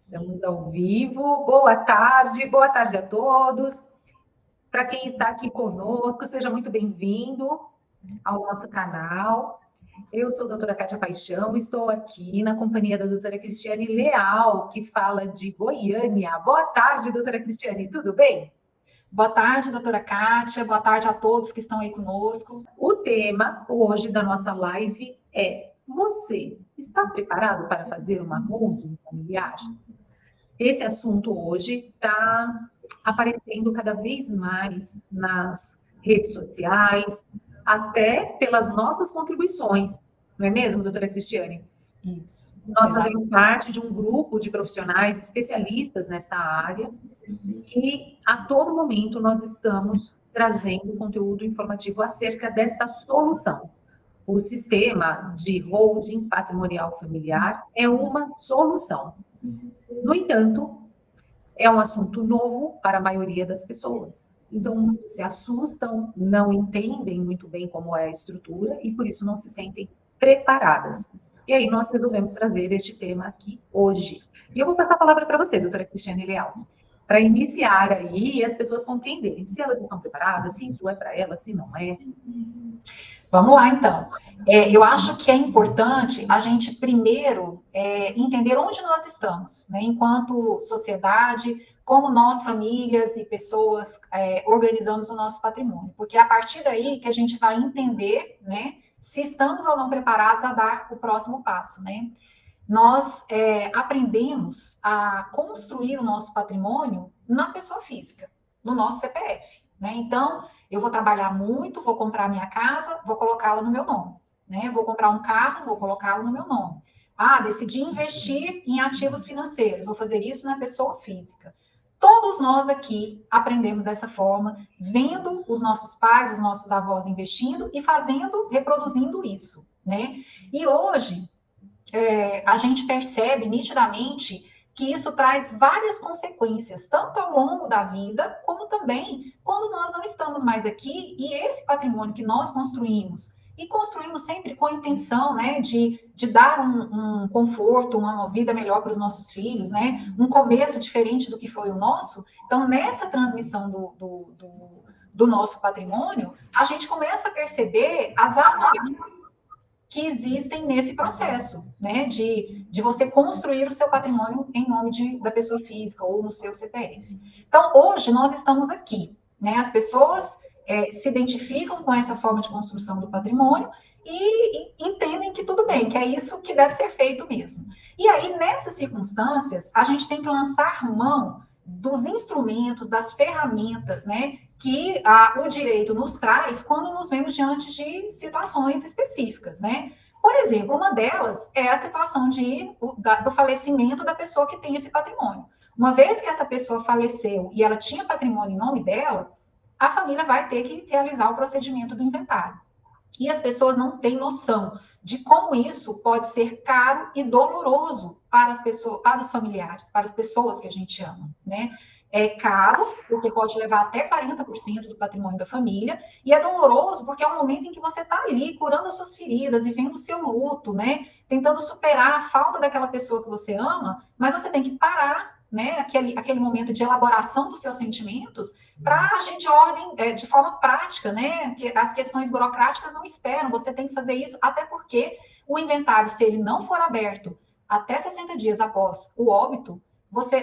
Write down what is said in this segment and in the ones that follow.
Estamos ao vivo. Boa tarde a todos. Para quem está aqui conosco, seja muito bem-vindo ao nosso canal. Eu sou a doutora Kátia Paixão, estou aqui na companhia da doutora Cristiane Leal, que fala de Goiânia. Boa tarde, doutora Cristiane, tudo bem? Boa tarde, doutora Kátia. Boa tarde a todos que estão aí conosco. O tema hoje da nossa live é: você está preparado para fazer uma holding familiar? Esse assunto hoje está aparecendo cada vez mais nas redes sociais, até pelas nossas contribuições, não é mesmo, doutora Cristiane? Isso. Nós fazemos parte de um grupo de profissionais especialistas nesta área e a todo momento nós estamos trazendo conteúdo informativo acerca desta solução. O sistema de holding patrimonial familiar é uma solução. No entanto, é um assunto novo para a maioria das pessoas. Então, se assustam, não entendem muito bem como é a estrutura e, por isso, não se sentem preparadas. E aí, nós resolvemos trazer este tema aqui hoje. E eu vou passar a palavra para você, doutora Cristiane Leal, para iniciar aí e as pessoas compreenderem se elas estão preparadas, se isso é para elas, se não é. Vamos lá, então. Eu acho que é importante a gente primeiro entender onde nós estamos, né, enquanto sociedade, como nós, famílias e pessoas, organizamos o nosso patrimônio, porque é a partir daí que a gente vai entender, né, se estamos ou não preparados a dar o próximo passo, né? Nós aprendemos a construir o nosso patrimônio na pessoa física, no nosso CPF, né? Então, eu vou trabalhar muito, vou comprar minha casa, vou colocá-la no meu nome, né? Vou comprar um carro, vou colocá-lo no meu nome. Ah, decidi investir em ativos financeiros, vou fazer isso na pessoa física. Todos nós aqui aprendemos dessa forma, vendo os nossos pais, os nossos avós investindo e fazendo, reproduzindo isso, né? E hoje, a gente percebe nitidamente que isso traz várias consequências, tanto ao longo da vida, como também quando nós não estamos mais aqui, e esse patrimônio que nós construímos, e construímos sempre com a intenção, né, de dar um conforto, uma vida melhor para os nossos filhos, né, um começo diferente do que foi o nosso. Então, nessa transmissão do nosso patrimônio, a gente começa a perceber as anomalias que existem nesse processo, né, de você construir o seu patrimônio em nome da pessoa física ou no seu CPF. Então, hoje, nós estamos aqui, né, as pessoas se identificam com essa forma de construção do patrimônio e entendem que tudo bem, que é isso que deve ser feito mesmo. E aí, nessas circunstâncias, a gente tem que lançar mão dos instrumentos, das ferramentas, né, que o direito nos traz quando nos vemos diante de situações específicas, né? Por exemplo, uma delas é a situação do falecimento da pessoa que tem esse patrimônio. Uma vez que essa pessoa faleceu e ela tinha patrimônio em nome dela, a família vai ter que realizar o procedimento do inventário. E as pessoas não têm noção de como isso pode ser caro e doloroso para as pessoas, para os familiares, para as pessoas que a gente ama, né? É caro, porque pode levar até 40% do patrimônio da família, e é doloroso porque é um momento em que você está ali curando as suas feridas, vivendo o seu luto, né? Tentando superar a falta daquela pessoa que você ama, mas você tem que parar, né? Aquele momento de elaboração dos seus sentimentos para agir de ordem, de forma prática, né? Que as questões burocráticas não esperam, você tem que fazer isso, até porque o inventário, se ele não for aberto até 60 dias após o óbito,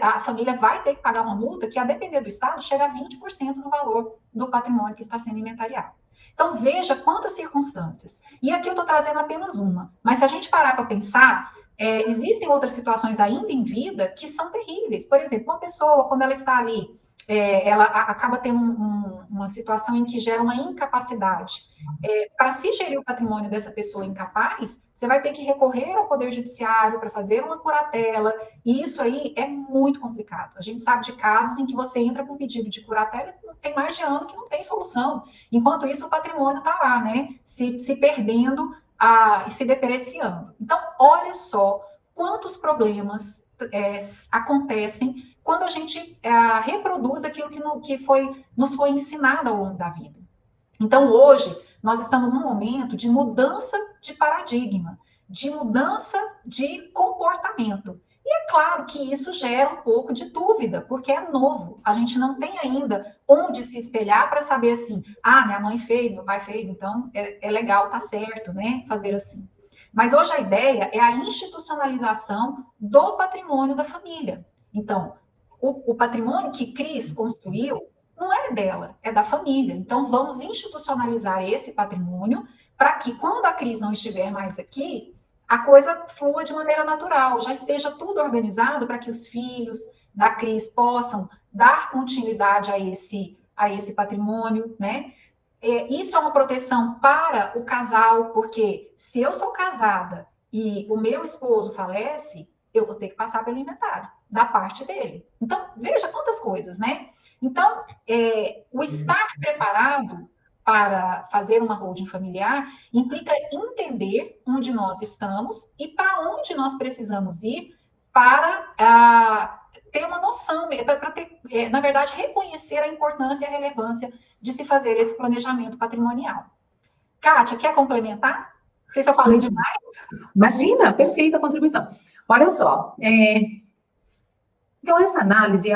a família vai ter que pagar uma multa que, a depender do estado, chega a 20% do valor do patrimônio que está sendo inventariado. Então, veja quantas circunstâncias. E aqui eu estou trazendo apenas uma. Mas se a gente parar para pensar, existem outras situações ainda em vida que são terríveis. Por exemplo, uma pessoa, quando ela está ali, ela acaba tendo uma situação em que gera uma incapacidade. Para se gerir o patrimônio dessa pessoa incapaz, você vai ter que recorrer ao Poder Judiciário para fazer uma curatela, e isso aí é muito complicado. A gente sabe de casos em que você entra com pedido de curatela e tem mais de ano que não tem solução. Enquanto isso, o patrimônio está lá, né? Se perdendo e se depreciando. Então, olha só quantos problemas acontecem quando a gente reproduz aquilo que nos foi ensinado ao longo da vida. Então, hoje, nós estamos num momento de mudança de paradigma, de mudança de comportamento. é claro que isso gera um pouco de dúvida, porque é novo. A gente não tem ainda onde se espelhar para saber assim, ah, minha mãe fez, meu pai fez, então é legal, tá certo, né? Fazer assim. Mas hoje a ideia é a institucionalização do patrimônio da família. Então, o patrimônio que Cris construiu não é dela, é da família. Então, vamos institucionalizar esse patrimônio para que, quando a Cris não estiver mais aqui, a coisa flua de maneira natural, já esteja tudo organizado para que os filhos da Cris possam dar continuidade a esse patrimônio, né? Isso é uma proteção para o casal, porque se eu sou casada e o meu esposo falece, eu vou ter que passar pelo inventário da parte dele. Então, veja quantas coisas, né? Então, o estar preparado para fazer uma holding familiar implica entender onde nós estamos e para onde nós precisamos ir para ter uma noção, para ter, na verdade, reconhecer a importância e a relevância de se fazer esse planejamento patrimonial. Kátia, quer complementar? Não sei se eu falei demais. Imagina, perfeita a contribuição. Olha só, então essa análise,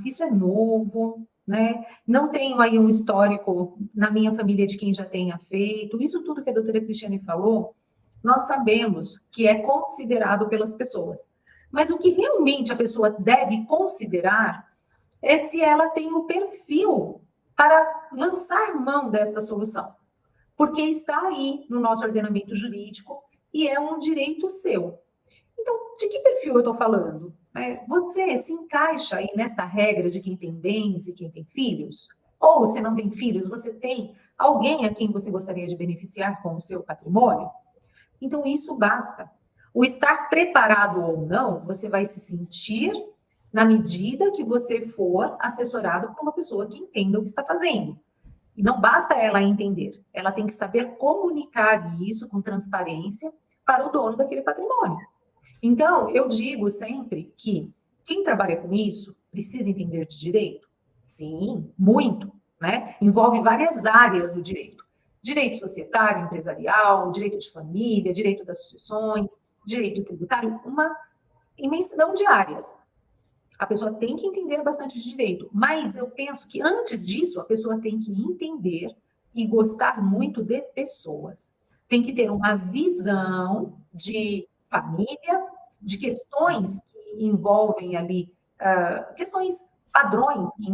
isso é novo, né? Não tenho aí um histórico na minha família de quem já tenha feito. Isso tudo que a doutora Cristiane falou, nós sabemos que é considerado pelas pessoas. Mas o que realmente a pessoa deve considerar é se ela tem o perfil para lançar mão desta solução. Porque está aí no nosso ordenamento jurídico e é um direito seu. Então, de que perfil eu estou falando? Você se encaixa aí nesta regra de quem tem bens e quem tem filhos? Ou, se não tem filhos, você tem alguém a quem você gostaria de beneficiar com o seu patrimônio? Então, isso basta. O estar preparado ou não, você vai se sentir na medida que você for assessorado por uma pessoa que entenda o que está fazendo. E não basta ela entender, ela tem que saber comunicar isso com transparência para o dono daquele patrimônio. Então, eu digo sempre que quem trabalha com isso precisa entender de direito? Sim, muito, né? Envolve várias áreas do direito. Direito societário, empresarial, direito de família, direito das sucessões, direito tributário, uma imensidão de áreas. A pessoa tem que entender bastante de direito, mas eu penso que antes disso, a pessoa tem que entender e gostar muito de pessoas. Tem que ter uma visão de família, de questões que envolvem ali, questões padrões que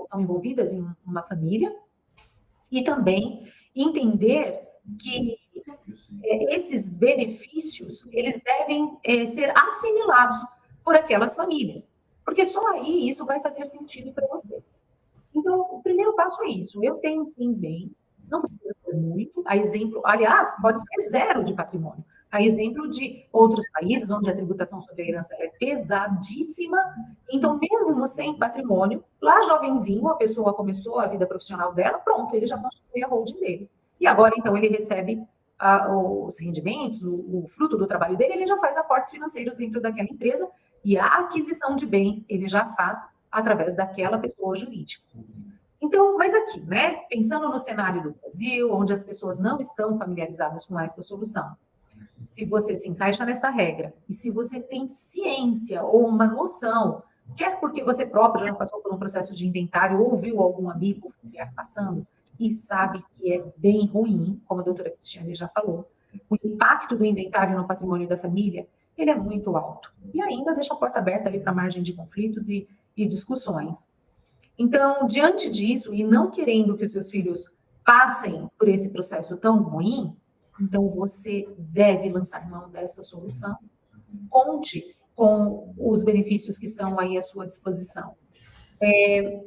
são envolvidas em uma família, e também entender que esses benefícios, eles devem ser assimilados por aquelas famílias, porque só aí isso vai fazer sentido para você. Então, o primeiro passo é isso. Eu tenho, sim, bens, não precisa ter muito, a exemplo, aliás, pode ser zero de patrimônio. A exemplo de outros países onde a tributação sobre a herança é pesadíssima, então, mesmo sem patrimônio, lá jovenzinho, a pessoa começou a vida profissional dela, pronto, ele já constitui a holding dele. E agora, então, ele recebe os rendimentos, o fruto do trabalho dele, ele já faz aportes financeiros dentro daquela empresa e a aquisição de bens ele já faz através daquela pessoa jurídica. Então, mas aqui, né, pensando no cenário do Brasil, onde as pessoas não estão familiarizadas com esta solução, se você se encaixa nessa regra e se você tem ciência ou uma noção, quer porque você próprio já passou por um processo de inventário ou viu algum amigo familiar passando e sabe que é bem ruim, como a doutora Cristiane já falou, o impacto do inventário no patrimônio da família, ele é muito alto. E ainda deixa a porta aberta ali para margem de conflitos e discussões. Então, diante disso, e não querendo que os seus filhos passem por esse processo tão ruim, então você deve lançar mão desta solução. Conte com os benefícios que estão aí à sua disposição.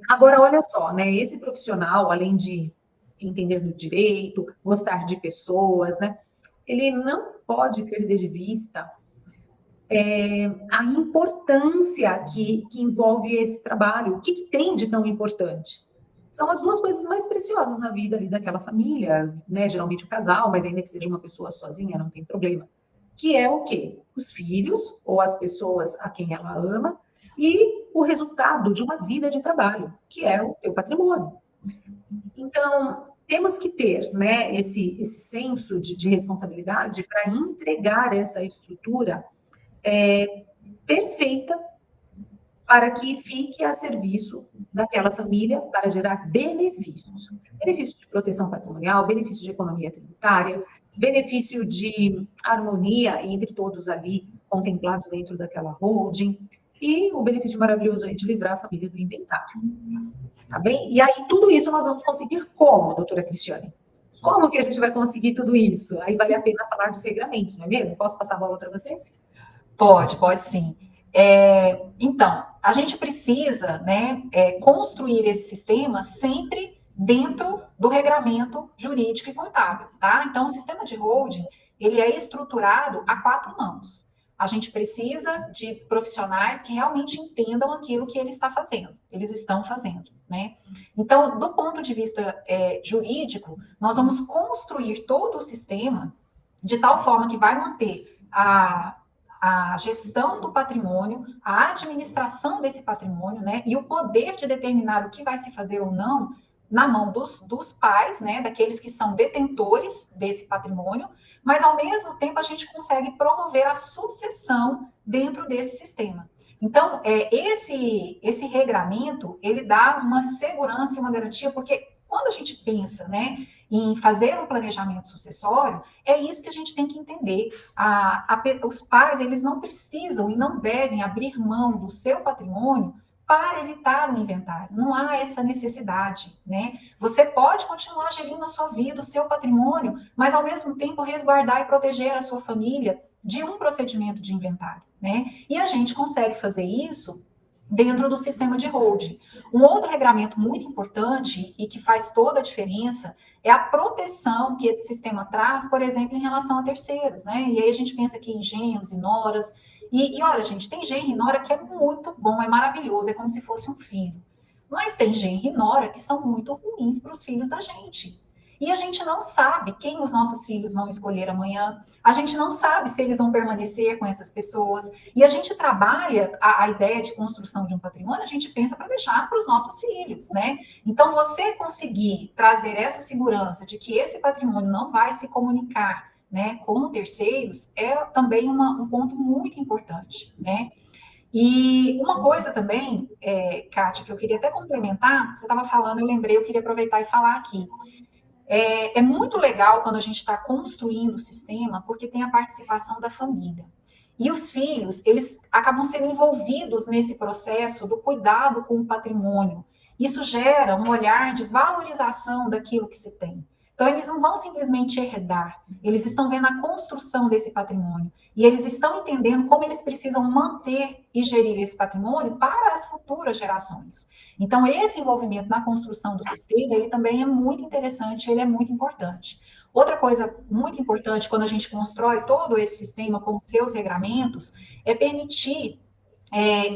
Agora, olha só, né? Esse profissional, além de entender do direito, gostar de pessoas, né? Ele não pode perder de vista a importância que envolve esse trabalho. O que tem de tão importante? São as duas coisas mais preciosas na vida ali daquela família, né? Geralmente o casal, mas ainda que seja uma pessoa sozinha, não tem problema. Que é o quê? Os filhos ou as pessoas a quem ela ama e o resultado de uma vida de trabalho, que é o teu patrimônio. Então, temos que ter, né, esse senso de responsabilidade para entregar essa estrutura perfeita para que fique a serviço daquela família para gerar benefícios. Benefício de proteção patrimonial, benefício de economia tributária, benefício de harmonia entre todos ali contemplados dentro daquela holding, e o benefício maravilhoso aí de livrar a família do inventário. Tá bem? E aí, tudo isso nós vamos conseguir como, doutora Cristiane? Como que a gente vai conseguir tudo isso? Aí vale a pena falar dos regramentos, não é mesmo? Posso passar a bola para você? Pode sim. Então, a gente precisa, né, construir esse sistema sempre dentro do regramento jurídico e contábil, tá? Então, o sistema de holding, ele é estruturado a 4 mãos. A gente precisa de profissionais que realmente entendam aquilo que eles estão fazendo, né? Então, do ponto de vista jurídico, nós vamos construir todo o sistema de tal forma que vai manter a gestão do patrimônio, a administração desse patrimônio, né, e o poder de determinar o que vai se fazer ou não na mão dos pais, né, daqueles que são detentores desse patrimônio, mas ao mesmo tempo a gente consegue promover a sucessão dentro desse sistema. Então, esse regramento, ele dá uma segurança e uma garantia, porque quando a gente pensa, né, em fazer um planejamento sucessório, é isso que a gente tem que entender. Os pais, eles não precisam e não devem abrir mão do seu patrimônio para evitar o inventário. Não há essa necessidade, né? Você pode continuar gerindo a sua vida, o seu patrimônio, mas ao mesmo tempo resguardar e proteger a sua família de um procedimento de inventário, né? E a gente consegue fazer isso dentro do sistema de holding. Um outro regramento muito importante e que faz toda a diferença é a proteção que esse sistema traz, por exemplo, em relação a terceiros, né? E aí a gente pensa aqui em genros e noras. E olha, gente, tem genro e nora que é muito bom, é maravilhoso, é como se fosse um filho. Mas tem genro e nora que são muito ruins para os filhos da gente. E a gente não sabe quem os nossos filhos vão escolher amanhã, a gente não sabe se eles vão permanecer com essas pessoas, e a gente trabalha a ideia de construção de um patrimônio, a gente pensa para deixar para os nossos filhos, né? Então, você conseguir trazer essa segurança de que esse patrimônio não vai se comunicar, né, com terceiros, é também um ponto muito importante, né? E uma coisa também, Kátia, que eu queria até complementar, você estava falando, eu lembrei, eu queria aproveitar e falar aqui. É muito legal quando a gente está construindo o sistema, porque tem a participação da família. E os filhos, eles acabam sendo envolvidos nesse processo do cuidado com o patrimônio. Isso gera um olhar de valorização daquilo que se tem. Então, eles não vão simplesmente herdar, eles estão vendo a construção desse patrimônio. E eles estão entendendo como eles precisam manter e gerir esse patrimônio para as futuras gerações. Então, esse envolvimento na construção do sistema, ele também é muito interessante, ele é muito importante. Outra coisa muito importante quando a gente constrói todo esse sistema com seus regramentos é permitir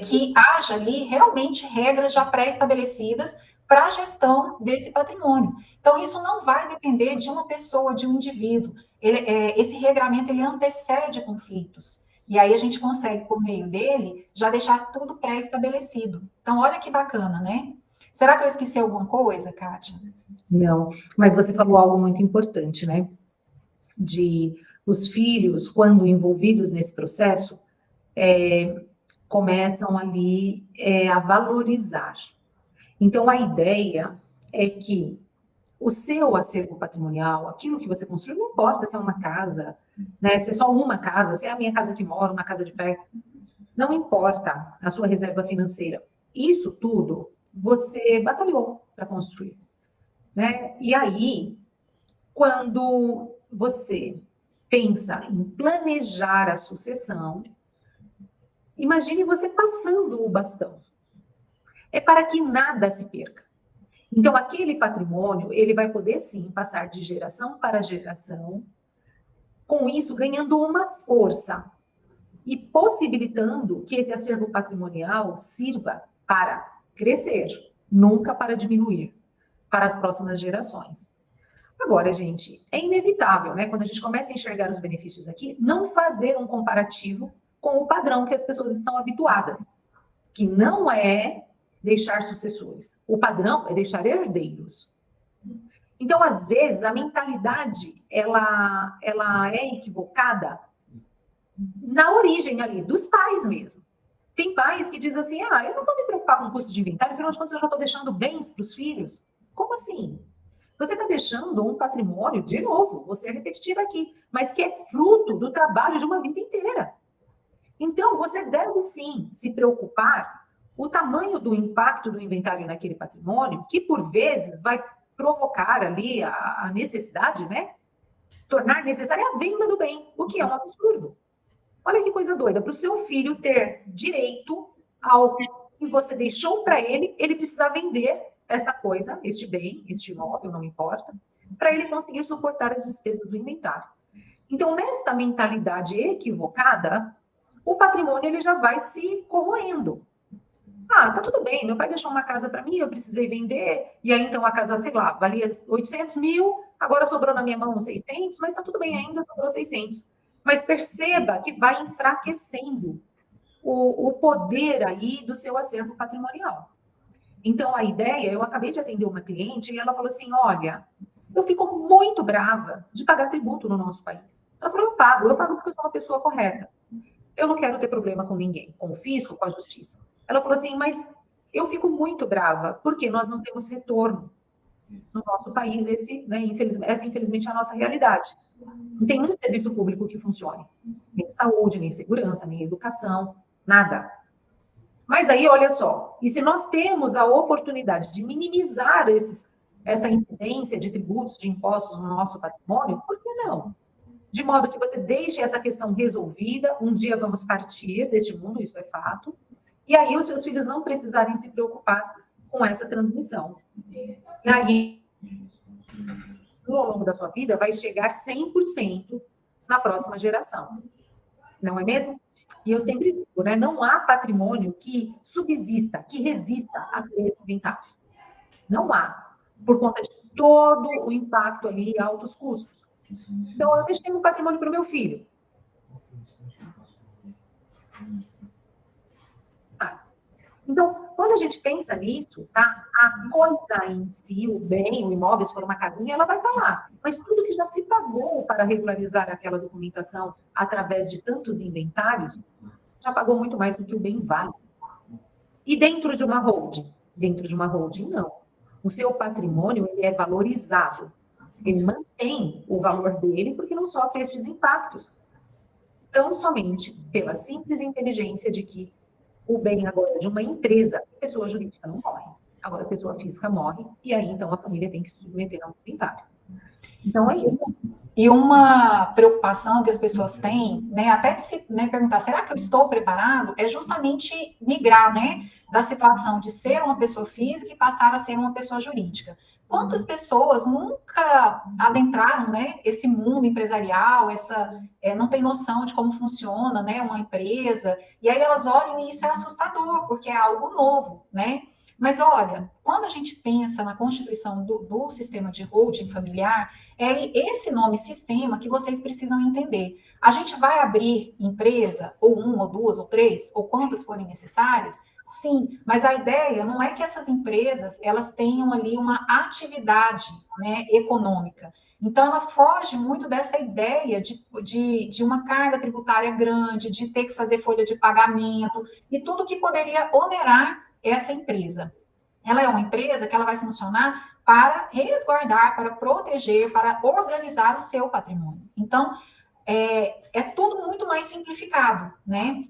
que haja ali realmente regras já pré-estabelecidas para a gestão desse patrimônio. Então, isso não vai depender de uma pessoa, de um indivíduo. Esse regramento, ele antecede conflitos. E aí a gente consegue, por meio dele, já deixar tudo pré-estabelecido. Então, olha que bacana, né? Será que eu esqueci alguma coisa, Kátia? Não, mas você falou algo muito importante, né? De os filhos, quando envolvidos nesse processo, começam ali a valorizar. Então, a ideia é que o seu acervo patrimonial, aquilo que você construiu, não importa se é uma casa, né? Se é só uma casa, se é a minha casa que moro, uma casa de pé, não importa a sua reserva financeira. Isso tudo você batalhou para construir, né? E aí, quando você pensa em planejar a sucessão, imagine você passando o bastão. É para que nada se perca. Então, aquele patrimônio, ele vai poder, sim, passar de geração para geração, com isso ganhando uma força e possibilitando que esse acervo patrimonial sirva para crescer, nunca para diminuir, para as próximas gerações. Agora, gente, é inevitável, né, quando a gente começa a enxergar os benefícios aqui, não fazer um comparativo com o padrão que as pessoas estão habituadas, que não é deixar sucessores. O padrão é deixar herdeiros. Então, às vezes, a mentalidade, ela é equivocada na origem ali, dos pais mesmo. Tem pais que dizem assim, eu não vou me preocupar com o custo de inventário, afinal de contas eu já estou deixando bens para os filhos. Como assim? Você está deixando um patrimônio, de novo, você é repetitiva aqui, mas que é fruto do trabalho de uma vida inteira. Então, você deve sim se preocupar o tamanho do impacto do inventário naquele patrimônio, que por vezes vai provocar ali a necessidade, né? Tornar necessária a venda do bem, o que é um absurdo. Olha que coisa doida, para o seu filho ter direito ao que você deixou para ele, ele precisa vender essa coisa, este bem, este imóvel, não importa, para ele conseguir suportar as despesas do inventário. Então, nesta mentalidade equivocada, o patrimônio ele já vai se corroendo. Tá tudo bem, meu pai deixou uma casa para mim, eu precisei vender, e aí então a casa, sei lá, valia 800 mil, agora sobrou na minha mão 600, mas tá tudo bem ainda, sobrou 600. Mas perceba que vai enfraquecendo o poder aí do seu acervo patrimonial. Então, a ideia, eu acabei de atender uma cliente e ela falou assim, olha, eu fico muito brava de pagar tributo no nosso país. Ela falou, eu pago porque eu sou uma pessoa correta. Eu não quero ter problema com ninguém, com o fisco, com a justiça. Ela falou assim, mas eu fico muito brava, porque nós não temos retorno no nosso país, essa infelizmente é a nossa realidade. Não tem um serviço público que funcione, nem saúde, nem segurança, nem educação, nada. Mas aí, olha só, e se nós temos a oportunidade de minimizar essa incidência de tributos, de impostos no nosso patrimônio, por que não? De modo que você deixe essa questão resolvida, um dia vamos partir deste mundo, isso é fato, e aí os seus filhos não precisarem se preocupar com essa transmissão. E aí, ao longo da sua vida, vai chegar 100% na próxima geração. Não é mesmo? E eu sempre digo, né? Não há patrimônio que subsista, que resista a 3 inventários. Não há. Por conta de todo o impacto ali, altos custos. Então, eu deixei um patrimônio para o meu filho. Então, quando a gente pensa nisso, tá? A coisa em si, o bem, o imóvel, se for uma casinha, ela vai estar lá. Mas tudo que já se pagou para regularizar aquela documentação através de tantos inventários, já pagou muito mais do que o bem vale. E dentro de uma holding? Dentro de uma holding, não. O seu patrimônio, ele é valorizado. Ele mantém o valor dele porque não sofre estes impactos. Tão somente pela simples inteligência de que o bem agora de uma empresa, a pessoa jurídica não morre. Agora a pessoa física morre, e aí então a família tem que se submeter ao inventário. Então é isso. E uma preocupação que as pessoas têm, né, até de se perguntar, será que eu estou preparado? É justamente migrar, né, da situação de ser uma pessoa física e passar a ser uma pessoa jurídica. Quantas pessoas nunca adentraram, né, esse mundo empresarial, não tem noção de como funciona, né, uma empresa, e aí elas olham e isso é assustador, porque é algo novo, né? Mas olha, quando a gente pensa na constituição do sistema de holding familiar, é esse nome sistema que vocês precisam entender. A gente vai abrir empresa, ou uma, ou duas, ou três, ou quantas forem necessárias? Sim, mas a ideia não é que essas empresas elas tenham ali uma atividade, né, econômica. Então, ela foge muito dessa ideia de uma carga tributária grande, de ter que fazer folha de pagamento, e tudo que poderia onerar essa empresa. Ela é uma empresa que ela vai funcionar para resguardar, para proteger, para organizar o seu patrimônio. Então, é tudo muito mais simplificado, né?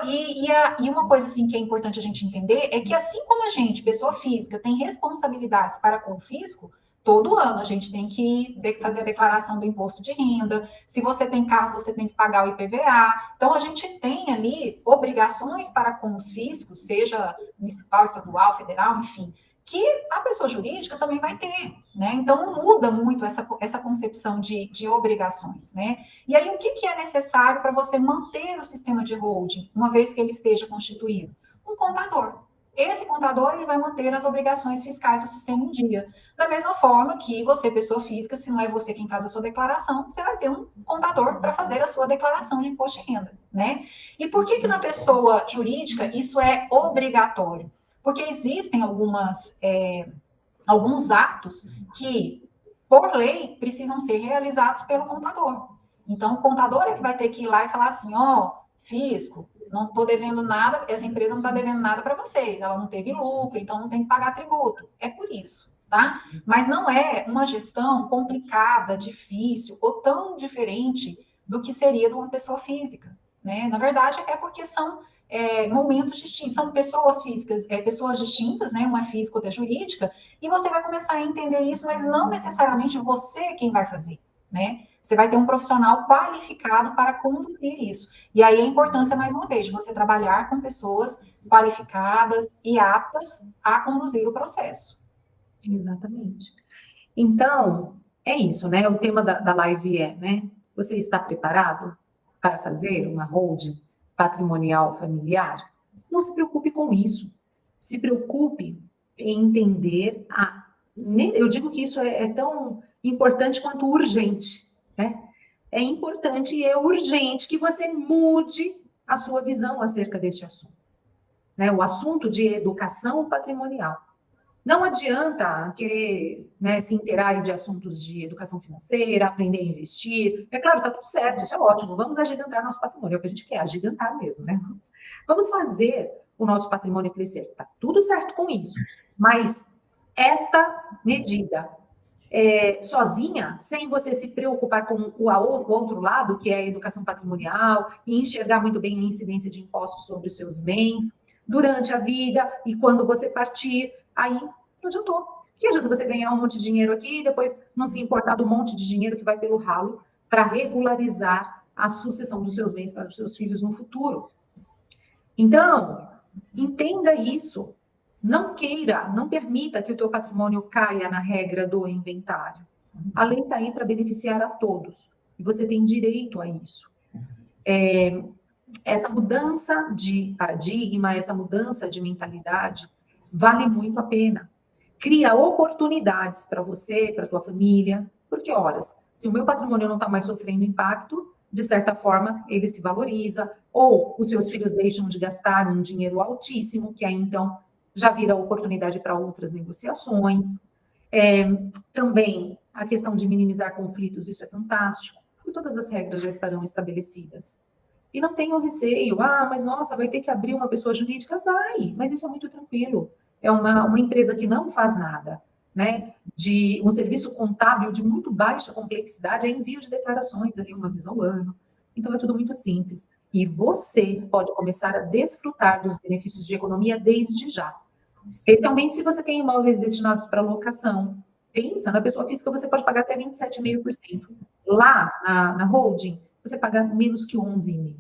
E uma coisa assim que é importante a gente entender é que assim como a gente, pessoa física, tem responsabilidades para com o fisco, todo ano a gente tem que fazer a declaração do imposto de renda. Se você tem carro, você tem que pagar o IPVA. Então, a gente tem ali obrigações para com os fiscos, seja municipal, estadual, federal, enfim, que a pessoa jurídica também vai ter, né? Então, não muda muito essa concepção de obrigações, né? E aí, o que é necessário para você manter o sistema de holding, uma vez que ele esteja constituído? Um contador. Esse contador ele vai manter as obrigações fiscais do sistema em dia. Da mesma forma que você, pessoa física, se não é você quem faz a sua declaração, você vai ter um contador para fazer a sua declaração de imposto de renda, né? E por que na pessoa jurídica isso é obrigatório? Porque existem alguns atos que, por lei, precisam ser realizados pelo contador. Então, o contador é que vai ter que ir lá e falar assim, fisco, não estou devendo nada, essa empresa não está devendo nada para vocês, ela não teve lucro, então não tem que pagar tributo. É por isso, tá? Mas não é uma gestão complicada, difícil ou tão diferente do que seria de uma pessoa física, né? Na verdade, é porque são momentos distintos, são pessoas físicas, pessoas distintas, né? Uma é física, outra é jurídica, e você vai começar a entender isso, mas não necessariamente você quem vai fazer, né? Você vai ter um profissional qualificado para conduzir isso. E aí a importância, mais uma vez, de você trabalhar com pessoas qualificadas e aptas a conduzir o processo. Exatamente. Então, é isso, né? O tema da live é, né? Você está preparado para fazer uma holding patrimonial familiar? Não se preocupe com isso. Se preocupe em entender eu digo que isso é tão importante quanto urgente, né? É importante e é urgente que você mude a sua visão acerca deste assunto, né? O assunto de educação patrimonial. Não adianta querer, né, se inteirar de assuntos de educação financeira, aprender a investir. É claro, está tudo certo, isso é ótimo. Vamos agigantar nosso patrimônio, é o que a gente quer, agigantar mesmo, né? Vamos fazer o nosso patrimônio crescer. Está tudo certo com isso. Mas esta medida, sozinha, sem você se preocupar com o outro lado, que é a educação patrimonial, e enxergar muito bem a incidência de impostos sobre os seus bens, durante a vida e quando você partir, aí não adiantou. Que adianta você ganhar um monte de dinheiro aqui e depois não se importar do monte de dinheiro que vai pelo ralo para regularizar a sucessão dos seus bens para os seus filhos no futuro. Então, entenda isso. Não queira, não permita que o teu patrimônio caia na regra do inventário. A lei está aí para beneficiar a todos. E você tem direito a isso. Essa mudança de paradigma, essa mudança de mentalidade, vale muito a pena. Cria oportunidades para você, para a tua família, porque, horas, se o meu patrimônio não está mais sofrendo impacto, de certa forma, ele se valoriza, ou os seus filhos deixam de gastar um dinheiro altíssimo, que aí, então, já vira oportunidade para outras negociações. Também, a questão de minimizar conflitos, isso é fantástico, porque todas as regras já estarão estabelecidas. E não tenham receio, mas nossa, vai ter que abrir uma pessoa jurídica? Vai, mas isso é muito tranquilo. É uma empresa que não faz nada, né? De um serviço contábil de muito baixa complexidade, é envio de declarações ali uma vez ao ano. Então é tudo muito simples. E você pode começar a desfrutar dos benefícios de economia desde já. Especialmente se você tem imóveis destinados para locação. Pensa, na pessoa física você pode pagar até 27,5%. Lá, na holding, você paga menos que 11,5%.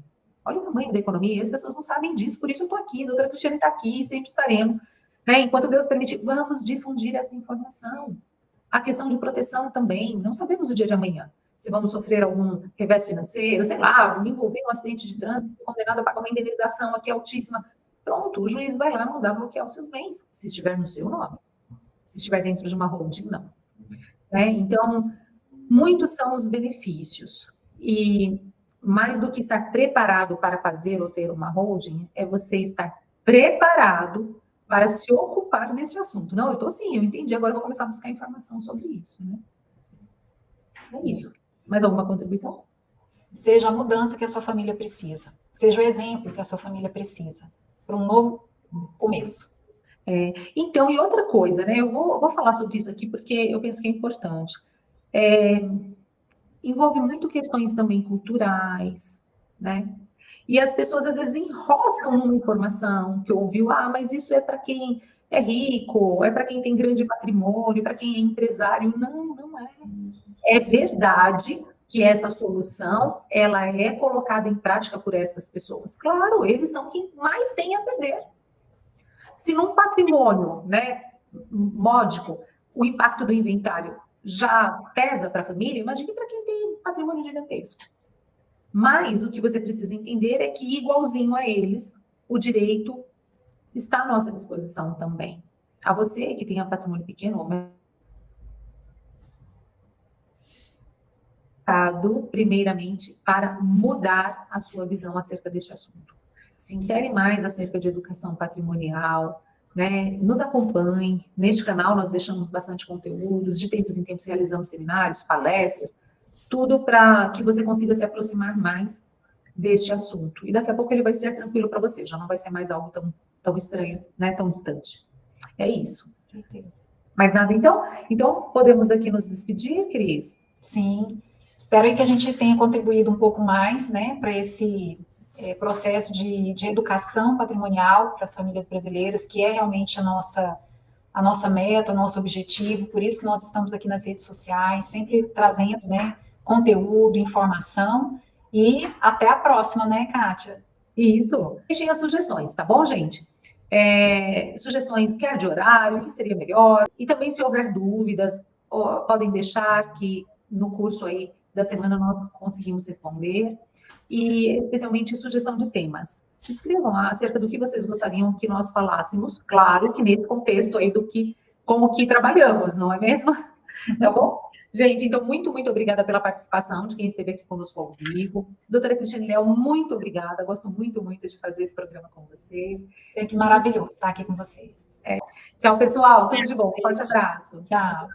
Olha o tamanho da economia, e as pessoas não sabem disso, por isso eu estou aqui, a doutora Cristiane está aqui, sempre estaremos, né? Enquanto Deus permitir, vamos difundir essa informação. A questão de proteção também, não sabemos o dia de amanhã. Se vamos sofrer algum revés financeiro, sei lá, me envolver em um acidente de trânsito, condenado a pagar uma indenização aqui altíssima, pronto, o juiz vai lá mandar bloquear os seus bens, se estiver no seu nome. Se estiver dentro de uma holding, não. Né? Então, muitos são os benefícios. E mais do que estar preparado para fazer ou ter uma holding, é você estar preparado para se ocupar desse assunto. Não, eu estou sim, eu entendi, agora eu vou começar a buscar informação sobre isso. Né? É isso. Mais alguma contribuição? Seja a mudança que a sua família precisa. Seja o exemplo que a sua família precisa. Para um novo começo. Então, e outra coisa, né? Eu vou falar sobre isso aqui porque eu penso que é importante. Envolve muito questões também culturais, né? E as pessoas, às vezes, enroscam numa informação que ouviu, mas isso é para quem é rico, é para quem tem grande patrimônio, para quem é empresário. Não, não é. É verdade que essa solução, ela é colocada em prática por estas pessoas. Claro, eles são quem mais tem a perder. Se num patrimônio, né, módico, o impacto do inventário já pesa para a família, imagine para quem tem patrimônio gigantesco. Mas o que você precisa entender é que, igualzinho a eles, o direito está à nossa disposição também. A você que tenha patrimônio pequeno, primeiramente, para mudar a sua visão acerca deste assunto. Se intere mais acerca de educação patrimonial, né? Nos acompanhe. Neste canal nós deixamos bastante conteúdos, de tempos em tempos realizamos seminários, palestras, tudo para que você consiga se aproximar mais deste assunto. E daqui a pouco ele vai ser tranquilo para você, já não vai ser mais algo tão estranho, né? Tão distante. É isso. Mais nada, então? Então, podemos aqui nos despedir, Cris? Sim. Espero aí que a gente tenha contribuído um pouco mais, né, para esse processo de educação patrimonial para as famílias brasileiras, que é realmente a nossa meta, o nosso objetivo, por isso que nós estamos aqui nas redes sociais, sempre trazendo, né, conteúdo, informação, e até a próxima, né, Kátia? Isso. Deixem as sugestões, tá bom, gente? Sugestões, quer de horário, o que seria melhor, e também se houver dúvidas, podem deixar que no curso aí da semana nós conseguimos responder, e especialmente sugestão de temas. Escrevam acerca do que vocês gostariam que nós falássemos, claro que nesse contexto aí como que trabalhamos, não é mesmo? Tá bom? Gente, então, muito, muito obrigada pela participação de quem esteve aqui conosco ao vivo. Doutora Cristiane Leal, muito obrigada. Gosto muito, muito de fazer esse programa com você. Sempre maravilhoso estar aqui com você. Tchau, pessoal. Tudo de bom. Forte abraço. Tchau.